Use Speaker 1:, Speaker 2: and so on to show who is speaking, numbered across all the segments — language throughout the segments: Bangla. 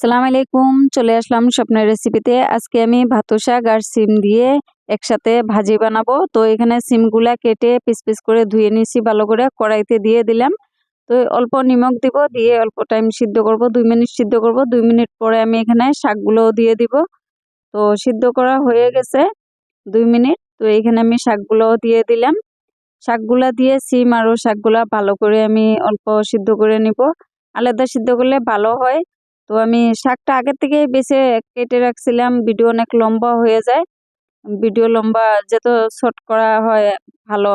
Speaker 1: সালাম আলাইকুম, চলে আসলাম স্বপ্নের রেসিপিতে। আজকে আমি ভাত শাক আর সিম দিয়ে একসাথে ভাজি বানাবো। তো এখানে সিমগুলা কেটে পিস পিস করে ধুয়ে নিয়েছি, ভালো করে কড়াইতে দিয়ে দিলাম। তো অল্প নিমখ দিব, দিয়ে অল্প টাইম সিদ্ধ করব, 2 মিনিট সিদ্ধ করব। 2 মিনিট পরে আমি এখানে শাকগুলোও দিয়ে দিব। তো সিদ্ধ করা হয়ে গেছে 2 মিনিট। তো এখানে আমি শাকগুলোও দিয়ে দিলাম। শাকগুলা দিয়ে সিম আরও শাকগুলা ভালো করে আমি অল্প সিদ্ধ করে নিব। আলাদা সিদ্ধ করলে ভালো হয়। তো আমি শাকটা আগের থেকে বেছে কেটে রাখছিলাম, ভিডিও অনেক লম্বা হয়ে যায়। ভিডিও লম্বা যত শর্ট করা হয় ভালো,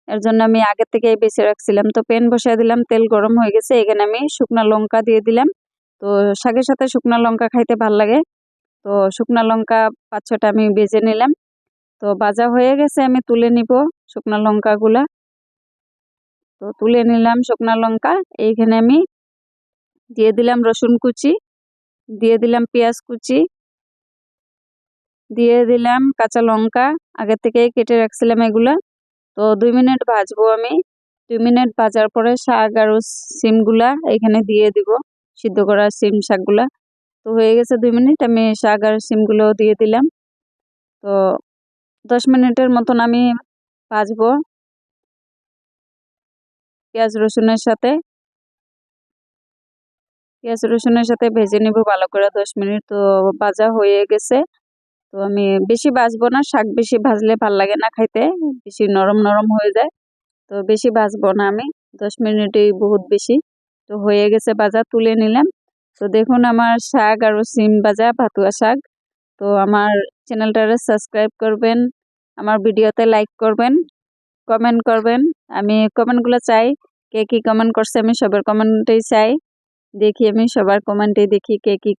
Speaker 1: এর জন্য আমি আগের থেকেই বেছে রাখছিলাম। তো প্যান বসায় দিলাম, তেল গরম হয়ে গেছে, এখানে আমি শুকনা লঙ্কা দিয়ে দিলাম। তো শাকের সাথে শুকনা লঙ্কা খাইতে ভাল লাগে। তো শুকনা লঙ্কা 5-6টা আমি বেজে নিলাম। তো ভাজা হয়ে গেছে, আমি তুলে নিব শুকনা লঙ্কাগুলা। তো তুলে নিলাম শুকনা লঙ্কা। এইখানে আমি দিয়ে দিলাম রসুন কুচি, দিয়ে দিলাম পেঁয়াজ কুচি, দিয়ে দিলাম কাঁচা লঙ্কা, আগে থেকেই কেটে রাখছিলাম এগুলা। তো 2 মিনিট ভাজবো আমি। 2 মিনিট ভাজার পরে শাক আর সিমগুলা এখানে দিয়ে দিব, সিদ্ধ করা সিম শাকগুলা। তো হয়ে গেছে 2 মিনিট, আমি শাক আর সিমগুলো দিয়ে দিলাম। তো 10 মিনিটের মতন আমি ভাজবো পেঁয়াজ রসুনের সাথে ভেজে নিব ভালো করে 10 মিনিট। তো ভাজা হয়ে গেছে। তো আমি বেশি ভাজবো না, শাক বেশি ভাজলে ভাল লাগে না খাইতে, বেশি নরম নরম হয়ে যায়। তো বেশি ভাজবো না আমি, 10 মিনিটেই বহুত বেশি। তো হয়ে গেছে ভাজা, তুলে নিলাম। তো দেখুন আমার শাক আর সিম ভাজা, ভাতুয়া শাক। তো আমার চ্যানেলটারে সাবস্ক্রাইব করবেন, আমার ভিডিওতে লাইক করবেন, কমেন্ট করবেন। আমি কমেন্টগুলো চাই, কে কি কমেন্ট করছে আমি সবার কমেন্টেই চাই। দেখি, আমি সবার কমেন্টেই দেখি কে কি